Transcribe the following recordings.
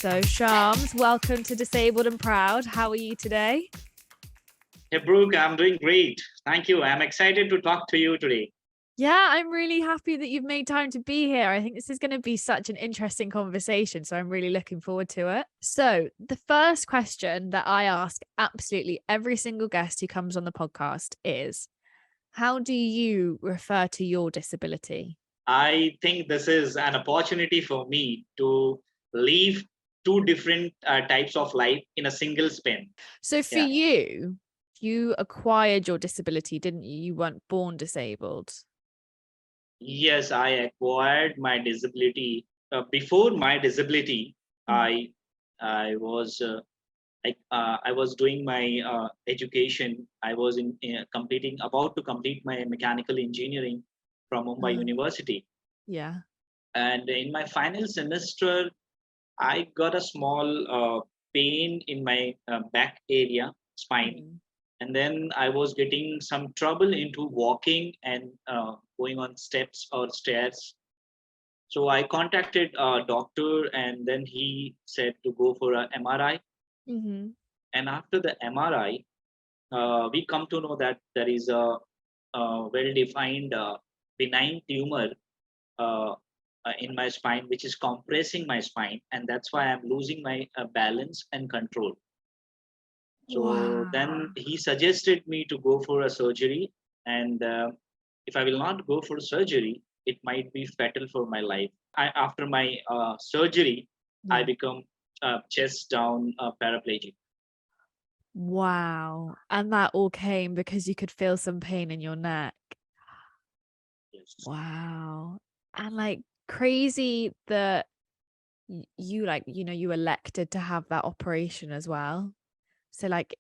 So, Shams, welcome to Disabled and Proud. How are you today? Hey, Brooke, I'm doing great. Thank you. I'm excited to talk to you today. Yeah, I'm really happy that you've made time to be here. I think this is going to be such an interesting conversation. So, I'm really looking forward to it. So, the first question that I ask absolutely every single guest who comes on the podcast is, how do you refer to your disability? I think this is an opportunity for me to live two different types of life in a single spin. So, for Yeah. you acquired your disability, didn't you? You weren't born disabled. Yes, I acquired my disability. Before my disability, Mhm. I I was I was doing my education. I was in completing about to complete my mechanical engineering from Mumbai Uh, University, yeah. and in my final semester I got a small pain in my back area, spine, Mhm. and then I was getting some trouble into walking and going on steps or stairs. So I contacted a doctor, and then he said to go for a MRI. Mhm. And after the MRI, we come to know that there is a well-defined benign tumor uh, in my spine, which is compressing my spine, and that's why I'm losing my balance and control. So then Wow. he suggested me to go for a surgery, and if I will not go for surgery, it might be fatal for my life. After my surgery, I Yeah. become chest down paraplegic. Wow. And that all came because you could feel some pain in your neck. Yes. Wow. And like crazy that you you elected to have that operation as well. So like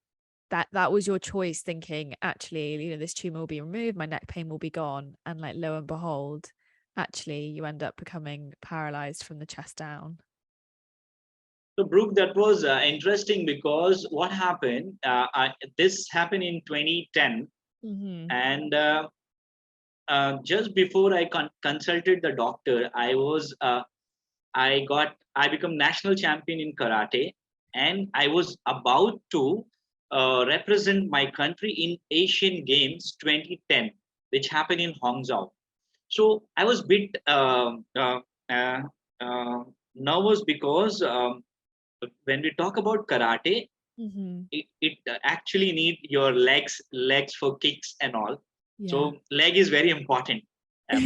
that was your choice thinking, actually, this tumor will be removed, my neck pain will be gone. And like lo and behold, actually you end up becoming paralyzed from the chest down. So, Brooke, that was interesting because what happened? This happened in 2010, Mm-hmm. and just before I consulted the doctor, I become national champion in karate, and I was about to represent my country in Asian Games 2010, which happened in Hangzhou. So I was bit uh, uh, nervous because when we talk about karate, Mm-hmm. it actually need your legs for kicks and all. Yeah. So leg is very important.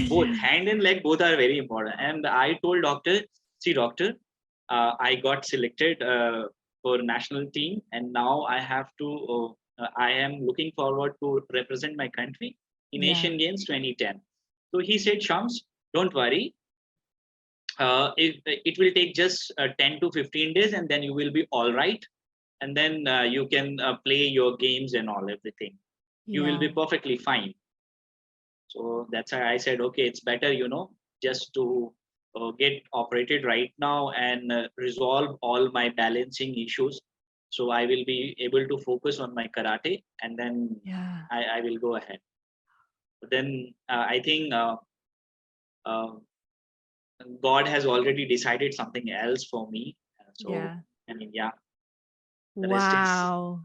Both Yeah. hand and leg both are very important. And I told doctor, see doctor, I got selected for national team, and now I have to. I am looking forward to represent my country in Yeah. Asian Games 2010. So he said, Shams, don't worry. It will take just 10 to 15 days, and then you will be all right, and then you can play your games and all everything. You will Yeah. be perfectly fine. So that's why I said, okay, it's better, just to get operated right now and resolve all my balancing issues. So I will be able to focus on my karate, and then Yeah. I will go ahead. But then I think uh, God has already decided something else for me. So, Yeah. I mean, yeah, the rest is. Wow.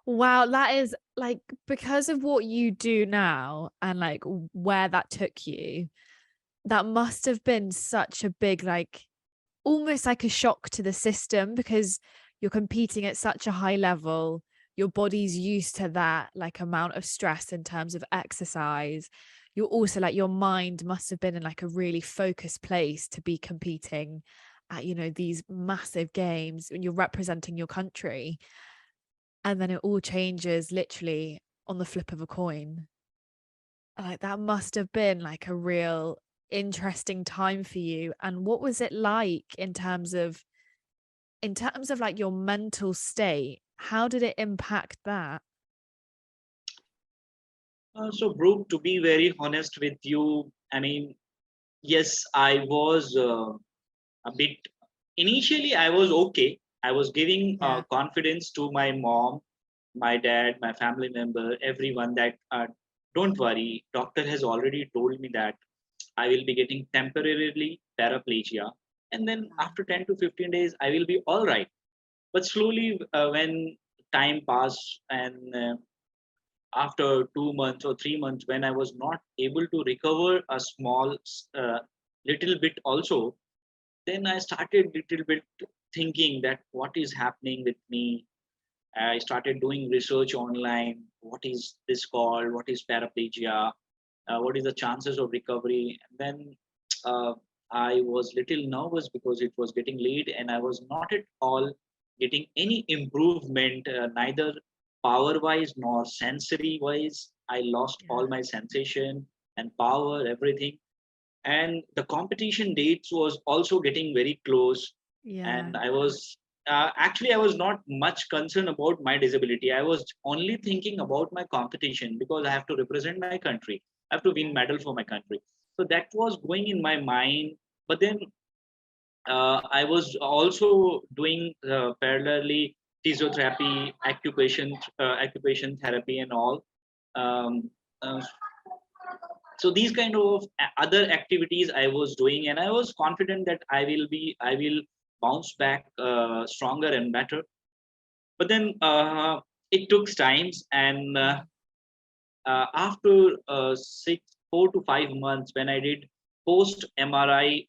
Wow, that is like, because of what you do now and like where that took you, that must have been such a big, like almost like a shock to the system, because you're competing at such a high level. Your body's used to that like amount of stress in terms of exercise. You're also like, your mind must have been in like a really focused place to be competing at, these massive games when you're representing your country. And then it all changes literally on the flip of a coin. Like that must have been like a real interesting time for you. And what was it like in terms of like your mental state? How did it impact that? So, Brooke, to be very honest with you, I mean, yes, I was a bit. Initially, I was okay. I was giving Yeah. confidence to my mom, my dad, my family member, everyone that don't worry. Doctor has already told me that I will be getting temporarily paraplegia. and then after 10 to 15 days I will be all right. But slowly, when time passed, and after 2 months or 3 months, when I was not able to recover a small little bit also, then I started little bit thinking that what is happening with me. I started doing research online. What is this called? What is paraplegia? What is the chances of recovery? And then uh, I was little nervous because it was getting late, and I was not at all getting any improvement, neither power wise nor sensory wise. I lost all Yeah. my sensation and power, everything. And the competition dates was also getting very close, Yeah. and I was actually I was not much concerned about my disability. I was only thinking about my competition because I have to represent my country. I have to win Yeah. medal for my country. So that was going in my mind. But then I was also doing parallelly physiotherapy, occupation therapy and all. um, uh, so these kind of other activities I was doing, and I was confident that I will bounce back stronger and better. But then it took times, and after 4 to 5 months, when I did post mri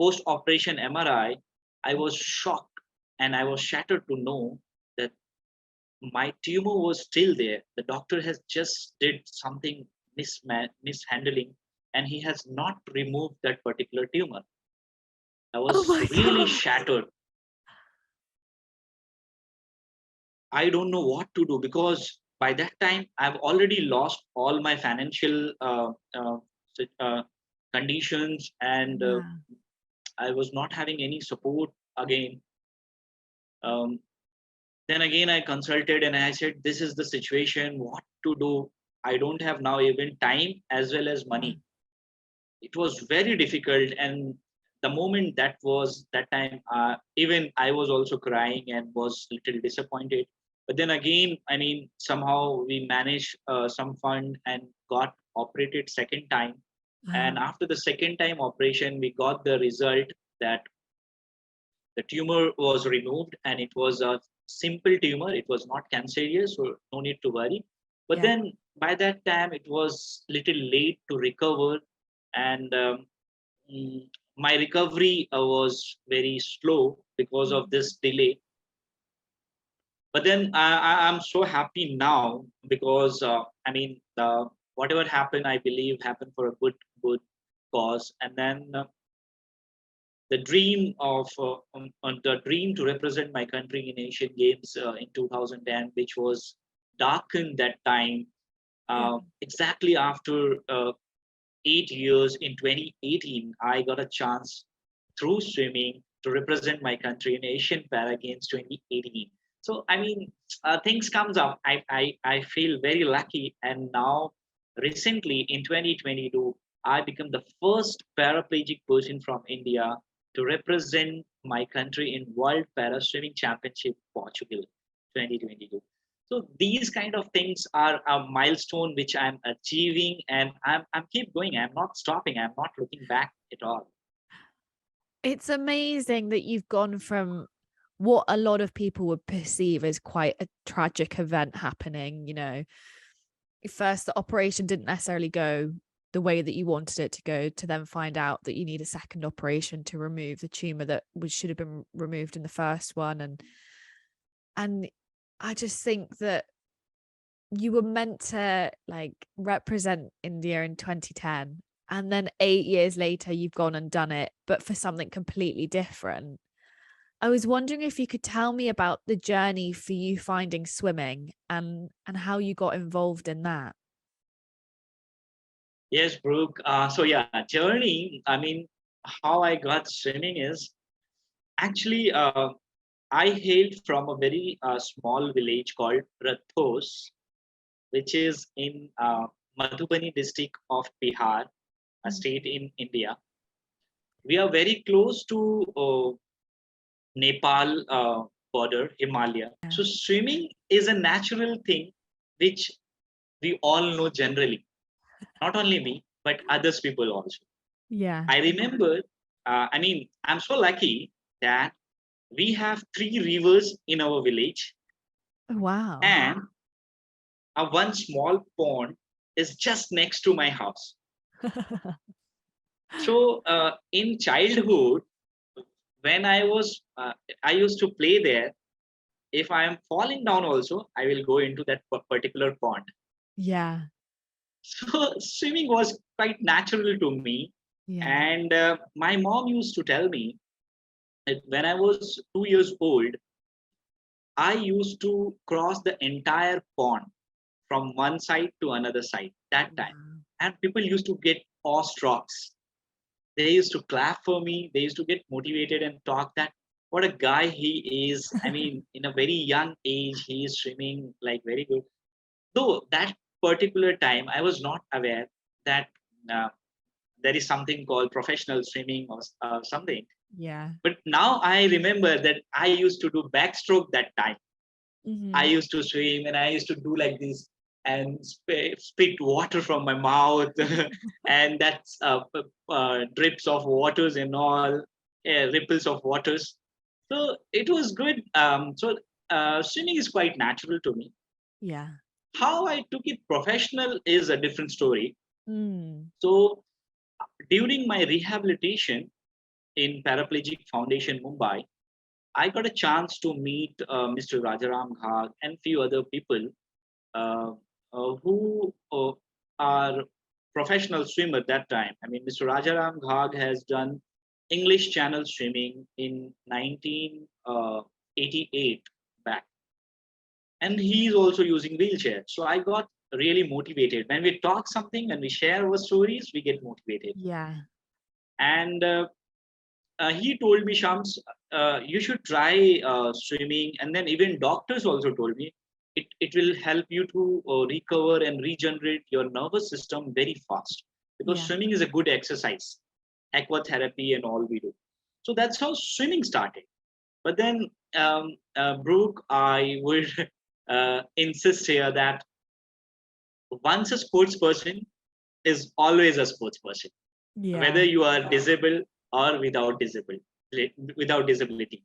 post operation mri, I was shocked, and I was shattered to know that my tumor was still there. The doctor has just did something mishandling, and he has not removed that particular tumor. I Oh was my really God. shattered. I don't know what to do, because by that time I've already lost all my financial uh, conditions, and Yeah. I was not having any support again. Um, then again I consulted, and I said, this is the situation, what to do. I don't have now even time as well as Yeah. money. It was very difficult, and the moment that time, even I was also crying and was little disappointed. But then again, I mean, somehow we managed some fund and got operated second time. Uh, And after the second time operation, we got the result that the tumor was removed, and it was a simple tumor. It was not cancerous, so no need to worry. But yeah. then by that time, it was little late to recover, and mm, my recovery was very slow because of Mm. this delay. But then I'm so happy now, because I mean, whatever happened, I believe happened for a good cause. And then the dream to represent my country in Asian Games in 2010, which was darkened that time. Yeah. Exactly after 8 years, in 2018, I got a chance through swimming to represent my country in Asian Para Games 2018. So I mean, things comes up. I feel very lucky, and now recently in 2022, I become the first paraplegic person from India to represent my country in World Para Swimming Championship Portugal 2022. So these kind of things are a milestone which I'm achieving, and I'm keep going. I'm not stopping. I'm not looking back at all. It's amazing that you've gone from what a lot of people would perceive as quite a tragic event happening, first the operation didn't necessarily go the way that you wanted it to go, to then find out that you need a second operation to remove the tumor that should have been removed in the first one. And I just think that you were meant to like represent India in 2010, and then 8 years later you've gone and done it, but for something completely different. I was wondering if you could tell me about the journey for you finding swimming and how you got involved in that. Yes, Brooke. So yeah, journey. I mean, how I got swimming is actually I hailed from a very small village called Rathos, which is in Madhubani district of Bihar, a Mm. state in India. We are very close to Nepal border, Himalaya. Yeah. So swimming is a natural thing which we all know generally. Not only me, but others people also. Yeah. I remember I mean, I'm so lucky that we have 3 rivers in our village, Wow. and a one small pond is just next to my house. So in childhood, when I used to play there. If I am falling down, also I will go into that particular pond. Yeah. So swimming was quite natural to me, Yeah. and my mom used to tell me that when I was 2 years old, I used to cross the entire pond from one side to another side that time, Wow. and people used to get awestruck. They used to clap for me. They used to get motivated and talk that what a guy he is. I mean, in a very young age, he is swimming like very good. Though that particular time, I was not aware that uh, there is something called professional swimming or something. Yeah. But now I remember that I used to do backstroke that time. I Hmm. used to swim and I used to do like this and spit water from my mouth, and that's drips of waters and all, ripples of waters. So it was good. Swimming is quite natural to me. Yeah. How I took it professional is a different story. Mm. So during my rehabilitation in Paraplegic Foundation Mumbai, I got a chance to meet Mr. Rajaram Ghag and few other people uh, who are professional swimmer that time. I mean, Mr. Rajaram Ghag has done English Channel swimming in 1988 back, and he's also using wheelchair. So I got really motivated. When we talk something and we share our stories, we get motivated. Yeah. And he told me, Shams, you should try swimming. And then even doctors also told me it will help you to recover and regenerate your nervous system very fast, because Yeah. swimming is a good exercise, aquatherapy and all we do. So that's how swimming started. But then, Brooke, I would insist here that once a sports person is always a sports person, whether Yeah. you are disabled or without disability.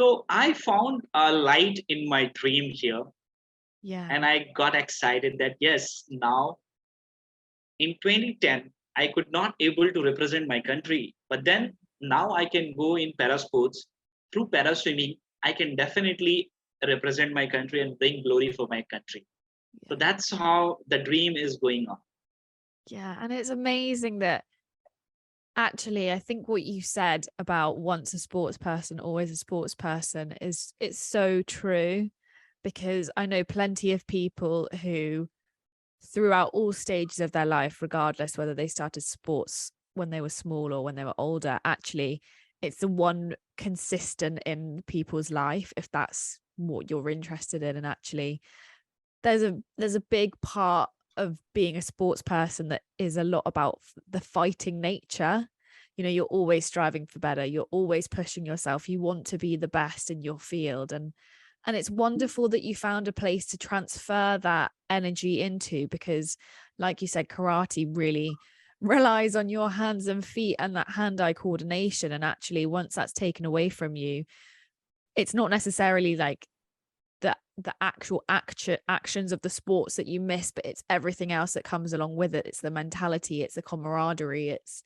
So I found a light in my dream here, Yeah. and I got excited that yes, now in 2010 I could not able to represent my country, but then now I can go in para sports through para swimming. I can definitely represent my country and bring glory for my country. So Yeah. that's how the dream is going on. Yeah. And it's amazing that actually, I think what you said about once a sports person, always a sports person is it's so true, because I know plenty of people who throughout all stages of their life, regardless whether they started sports when they were small or when they were older, actually it's the one consistent in people's life if that's what you're interested in. And actually there's a big part of being a sports person that is a lot about the fighting nature. You know, you're always striving for better, you're always pushing yourself, you want to be the best in your field. And it's wonderful that you found a place to transfer that energy into, because like you said, karate really relies on your hands and feet and that hand-eye coordination. And actually once that's taken away from you, it's not necessarily like the actual actions of the sports that you miss, but it's everything else that comes along with it. It's the mentality, it's the camaraderie, it's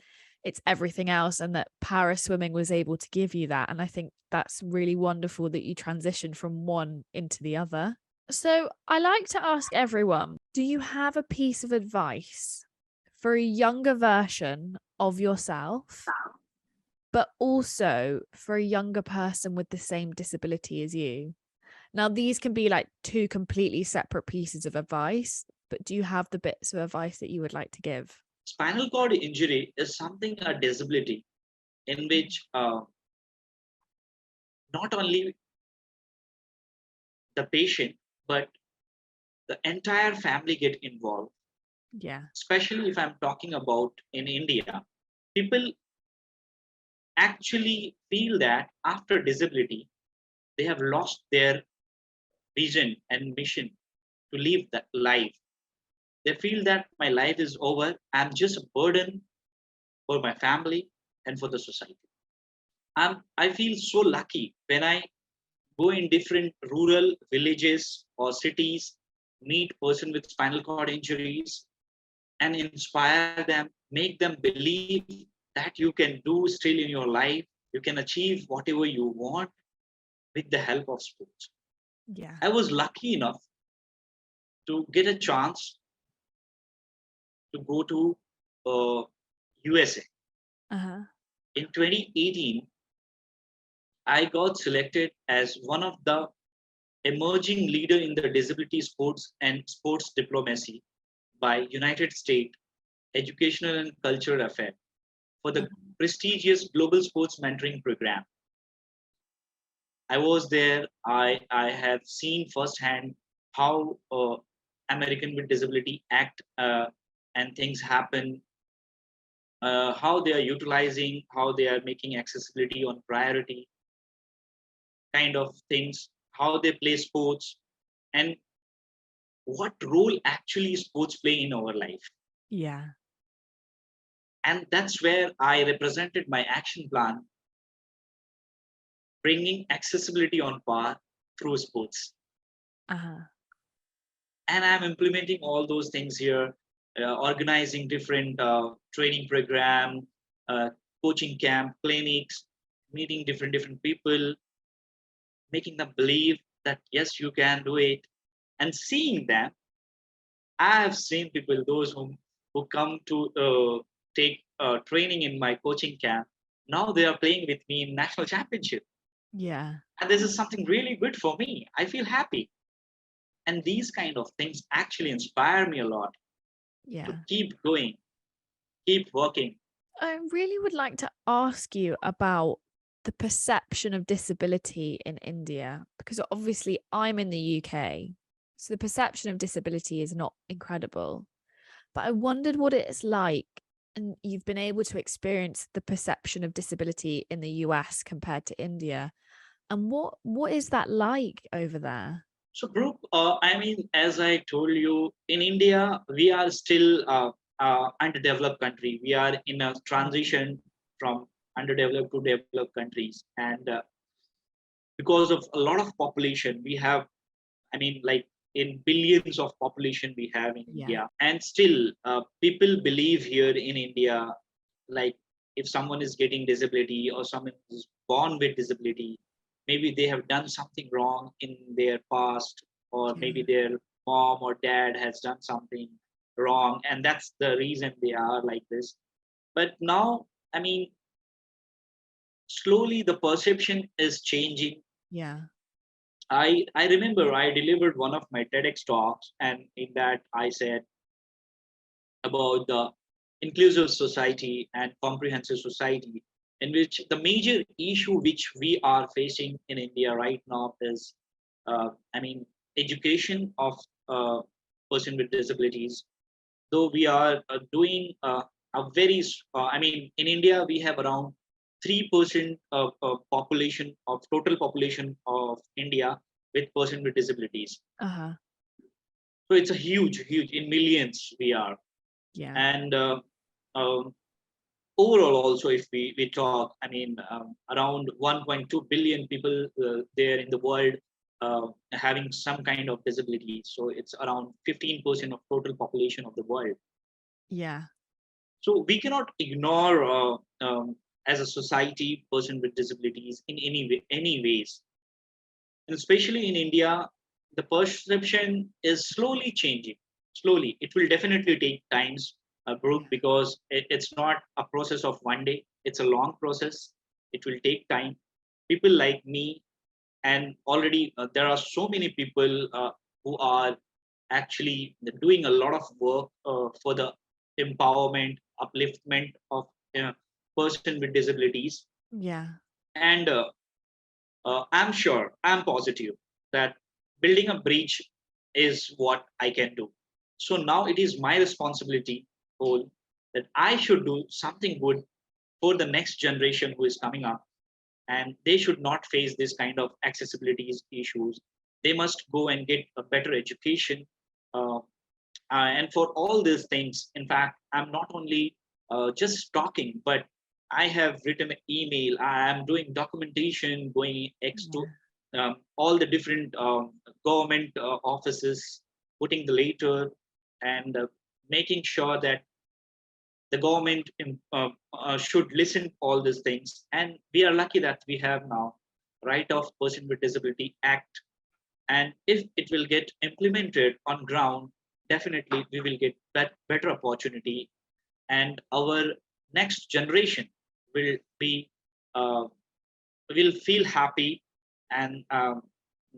everything else, and that para swimming was able to give you that. And I think that's really wonderful that you transitioned from one into the other. So I like to ask everyone, do you have a piece of advice for a younger version of yourself, but also for a younger person with the same disability as you? Now, these can be like two completely separate pieces of advice, but do you have the bits of advice that you would like to give? Spinal cord injury is something a disability in which not only the patient but the entire family get involved. Yeah. Especially if I'm talking about in India, people actually feel that after disability they have lost their vision and mission to live that life. They feel that my life is over, I'm just a burden for my family, and for the society. I feel so lucky when I go in different rural villages or cities, meet person with spinal cord injuries, and inspire them, make them believe that you can do still in your life, you can achieve whatever you want with the help of sports. Yeah. I was lucky enough to get a chance to go to USA. Uh-huh. In 2018, I got selected as one of the emerging leader in the disability sports and sports diplomacy by United States Educational and Cultural Affairs for the Uh-huh. prestigious Global Sports Mentoring Program. I was there. I have seen firsthand how American with Disability Act and things happen, how they are utilizing, how they are making accessibility on priority kind of things, how they play sports, and what role actually sports play in our life. Yeah. And that's where I represented my action plan, bringing accessibility on par through sports. Uh-huh. And I'm implementing all those things here, organizing different training program, uh, coaching camp, clinics, meeting different people, making them believe that yes, you can do it, and seeing them. I have seen people, those who come to take training in my coaching camp. Now they are playing with me in national championship, Yeah. and this is something really good for me. I feel happy, and these kind of things actually inspire me a lot to Yeah. keep going, keep working. I really would like to ask you about the perception of disability in India, because obviously I'm in the UK. So the perception of disability is not incredible. But I wondered what it's like, and you've been able to experience the perception of disability in the US compared to India. And what is that like over there? So, Brooke, I mean, as I told you, in India, we are still underdeveloped country. We are in a transition from underdeveloped to developed countries, and because of a lot of population, we have, I mean, like in billions of population we have in Yeah. India, and still people believe here in India, like if someone is getting disability or someone is born with disability, maybe they have done something wrong in their past, or Yeah. maybe their mom or dad has done something wrong, and that's the reason they are like this. But now, I mean, slowly the perception is changing. Yeah. I remember I delivered one of my TEDx talks, and in that I said about the inclusive society and comprehensive society, in which the major issue which we are facing in India right now is, I mean, education of person with disabilities. Though we are doing a very, I mean, in India we have around 3% of population of total population of India with person with disabilities. Uh-huh. So it's a huge in millions we are, Yeah. and um, overall also if we talk, I mean, around 1.2 billion people there in the world having some kind of disability. So it's around 15% of total population of the world. Yeah. So we cannot ignore as a society person with disabilities in any ways, and especially in India, the perception is slowly changing. Slowly, it will definitely take times, Brooke, Yeah. because it's not a process of one day. It's a long process. It will take time. People like me, and already there are so many people who are actually doing a lot of work for the empowerment, upliftment of person with disabilities, Yeah. and I'm sure, I'm positive that building a bridge is what I can do. So now it is my responsibility, Paul, that I should do something good for the next generation who is coming up, and they should not face this kind of accessibility issues. They must go and get a better education. And for all these things, in fact, I'm not only just talking, but I have written an email. I am doing documentation, going to Yeah. all the different government offices, putting the letter and making sure that the government should listen to all these things. And we are lucky that we have now Right of Person with Disability Act. And if it will get implemented on ground, definitely we will get better opportunity, and our next generation will be uh, will feel happy, and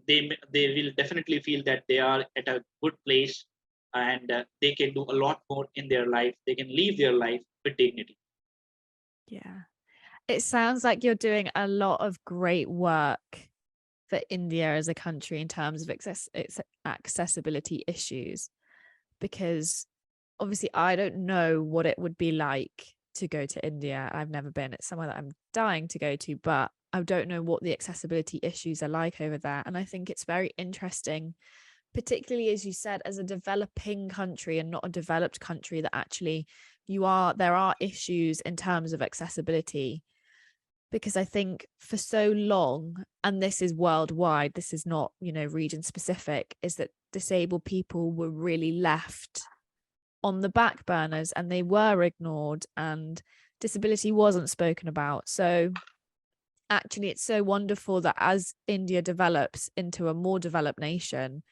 they will definitely feel that they are at a good place, and they can do a lot more in their life. They can live their life with dignity. Yeah. It sounds like you're doing a lot of great work for India as a country in terms of its accessibility issues, because obviously I don't know what it would be like to go to India. I've never been. It's somewhere that I'm dying to go to, but I don't know what the accessibility issues are like over there. And I think it's very interesting, particularly as you said, as a developing country and not a developed country, that actually there are issues in terms of accessibility. Because I think for so long, and this is worldwide, this is not, region specific, is that disabled people were really left on the back burners and they were ignored, and disability wasn't spoken about. So actually it's so wonderful that as India develops into a more developed nation,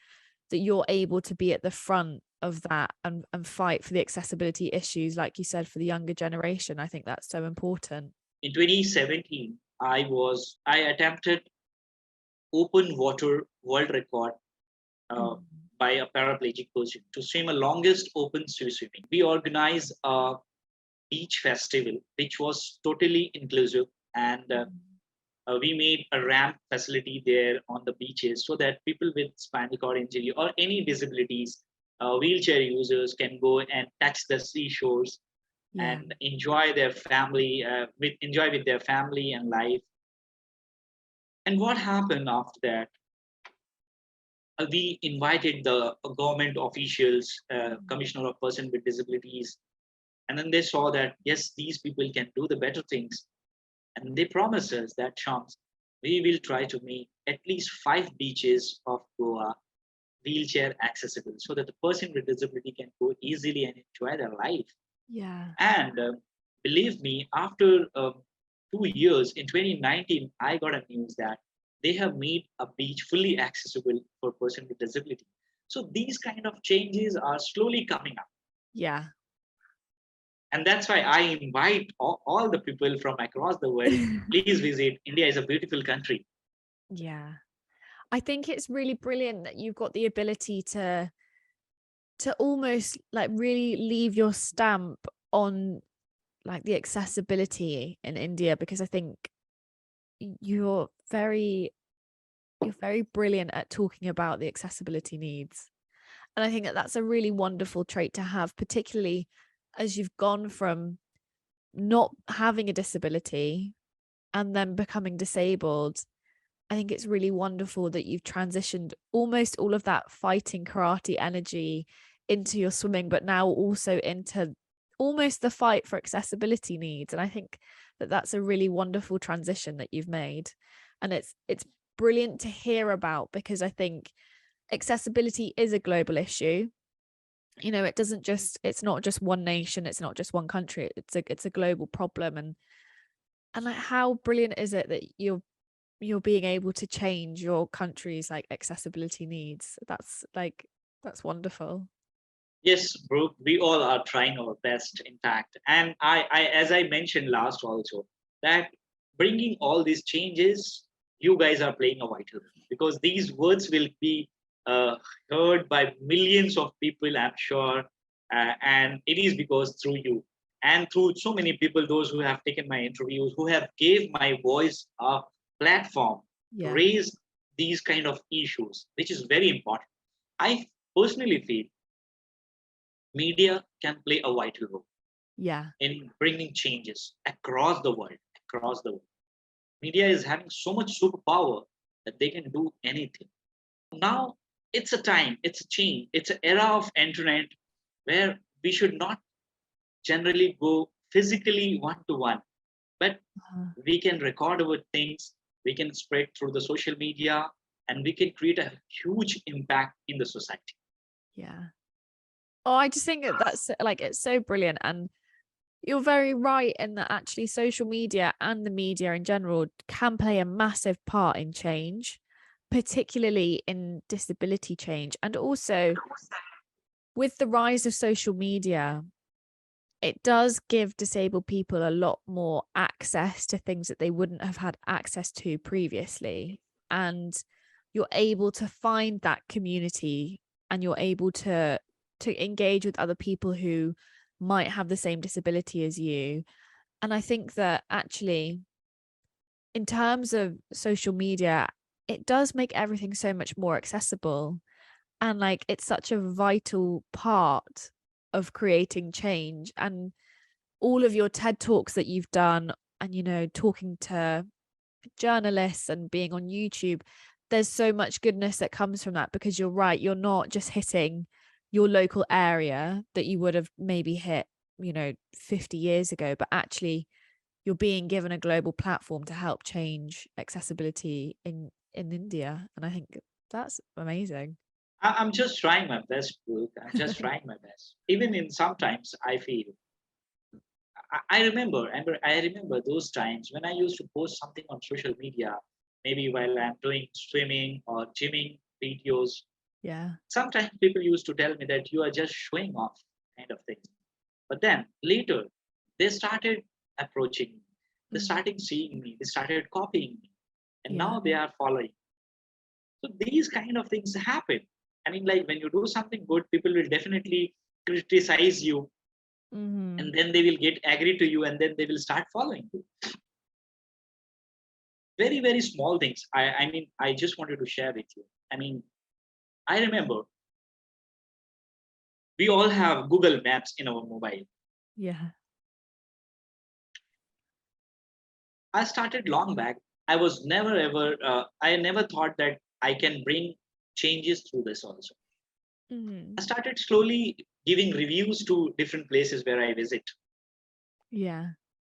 that you're able to be at the front of that and fight for the accessibility issues, like you said, for the younger generation. I think that's so important. In 2017, I attempted open water world record uh, Mm. by a paraplegic person to swim a longest open sea swimming. We organized a beach festival, which was totally inclusive, and we made a ramp facility there on the beaches so that people with spinal cord injury or any disabilities, wheelchair users, can go and touch the seashores Yeah. and enjoy with their family and life. And what happened after that? We invited the government officials, commissioner of person with disabilities, and then they saw that yes, these people can do the better things, and they promised us that chance we will try to make at least 5 beaches of Goa wheelchair accessible so that the person with disability can go easily and enjoy their life. Yeah. And believe me, after 2 years, in 2019, I got a news that they have made a beach fully accessible for person with disability. So these kind of changes are slowly coming up. Yeah. And that's why I invite all the people from across the world, please visit. India is a beautiful country. Yeah. I think it's really brilliant that you've got the ability to almost like really leave your stamp on like the accessibility in India, because I think you're very you're very brilliant at talking about the accessibility needs. And I think that that's a really wonderful trait to have, particularly as you've gone from not having a disability and then becoming disabled. I think it's really wonderful that you've transitioned almost all of that fighting karate energy into your swimming, but now also into almost the fight for accessibility needs. And I think that that's a really wonderful transition that you've made. And it's brilliant to hear about, because I think accessibility is a global issue. It's not just one nation, it's not just one country, it's a global problem. And like, how brilliant is it that you're being able to change your country's like accessibility needs? That's wonderful. Yes, Brooke, we all are trying our best, in fact. And as I mentioned last also, that bringing all these changes, you guys are playing a vital role because these words will be uh, heard by millions of people, I'm sure. And it is because through you and through so many people, those who have taken my interviews, who have gave my voice a platform to Yeah. raise these kind of issues, which is very important. I personally feel media can play a vital role Yeah. in bringing changes across the world. Across the world, media is having so much superpower that they can do anything. Now it's a time, it's a change, it's an era of internet where we should not generally go physically one to one. But Uh, we can record our things, we can spread through the social media, and we can create a huge impact in the society. yeah. Oh, I just think that that's like, it's so brilliant. And you're very right in that actually social media and the media in general can play a massive part in change, particularly in disability change. And also with the rise of social media, it does give disabled people a lot more access to things that they wouldn't have had access to previously. And you're able to find that community, and you're able to engage with other people who might have the same disability as you. And I think that actually, in terms of social media, it does make everything so much more accessible. And like, it's such a vital part of creating change. And all of your TED Talks that you've done, and, you know, talking to journalists and being on YouTube, there's so much goodness that comes from that, because you're right, you're not just hitting your local area that you would have maybe hit, you know, 50 years ago, but actually you're being given a global platform to help change accessibility in India. And I think that's amazing. I'm just trying my best, Brooke. I'm just trying my best. Even in sometimes I feel I remember those times when I used to post something on social media, maybe while I'm doing swimming or gymming videos. Yeah. Sometimes people used to tell me that you are just showing off, kind of thing. But then later, they started approaching me. They Mm. started seeing me. They started copying me, and Yeah. now they are following. So these kind of things happen. I mean, like when you do something good, people will definitely criticize you, Mm-hmm. and then they will get agree to you, and then they will start following you. Very, very small things. I mean, I just wanted to share with you. I mean, I remember we all have Google Maps in our mobile. Yeah. I started long back. I was never ever. I never thought that I can bring changes through this also. Mm-hmm. I started slowly giving reviews to different places where I visit. Yeah.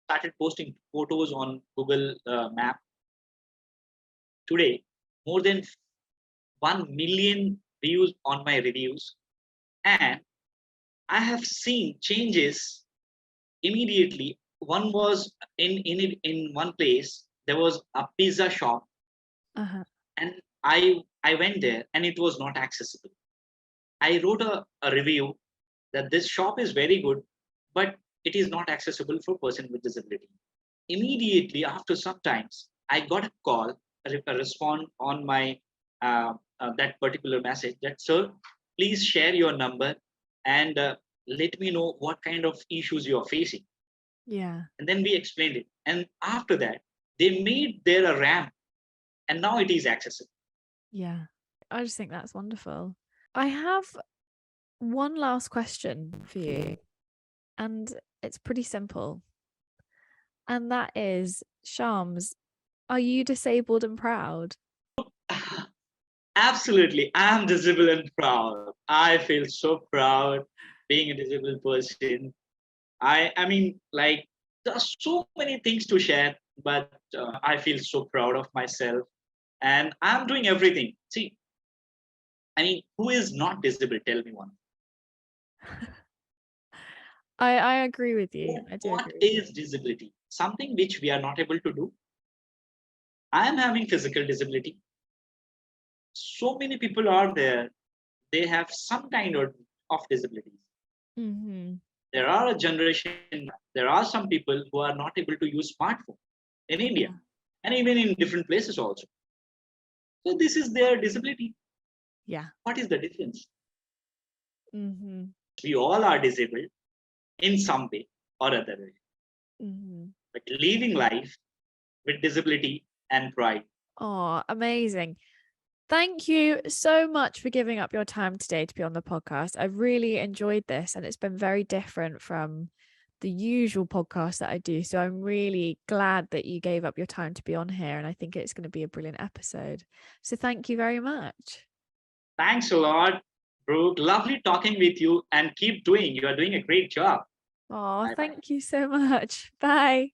Started posting photos on Google Map. Today, more than 1 million views on my reviews, and I have seen changes immediately. One was in one place there was a pizza shop, Uh-huh. and I went there and it was not accessible. I wrote a review that this shop is very good, but it is not accessible for person with disability. Immediately after some times, I got a call, a response on my that particular message that, sir, please share your number and let me know what kind of issues you are facing. Yeah. And then we explained it. And after that, they made there a ramp, and now it is accessible. Yeah. I just think that's wonderful. I have one last question for you, and it's pretty simple. And that is, Shams, are you disabled and proud? Absolutely. I'm disabled and proud. I feel so proud being a disabled person. I mean, like, there are so many things to share, but I feel so proud of myself. And I'm doing everything. See, I mean, who is not disabled? Tell me one. I agree with you. I do What agree with you. is disability? Something which we are not able to do. I am having physical disability. So many people are there. They have some kind of disabilities. Mm-hmm. There are a generation, there are some people who are not able to use smartphone in India Yeah. and even in different places also. So this is their disability. Yeah. What is the difference? Mm-hmm. We all are disabled in some way or other way, Mm-hmm. but living life with disability and pride. Oh, amazing. Thank you so much for giving up your time today to be on the podcast. I really enjoyed this, and it's been very different from the usual podcast that I do. So I'm really glad that you gave up your time to be on here, and I think it's going to be a brilliant episode. So thank you very much. Thanks a lot, Brooke. Lovely talking with you and keep doing. You are doing a great job. Oh, Bye bye. thank you so much. Bye.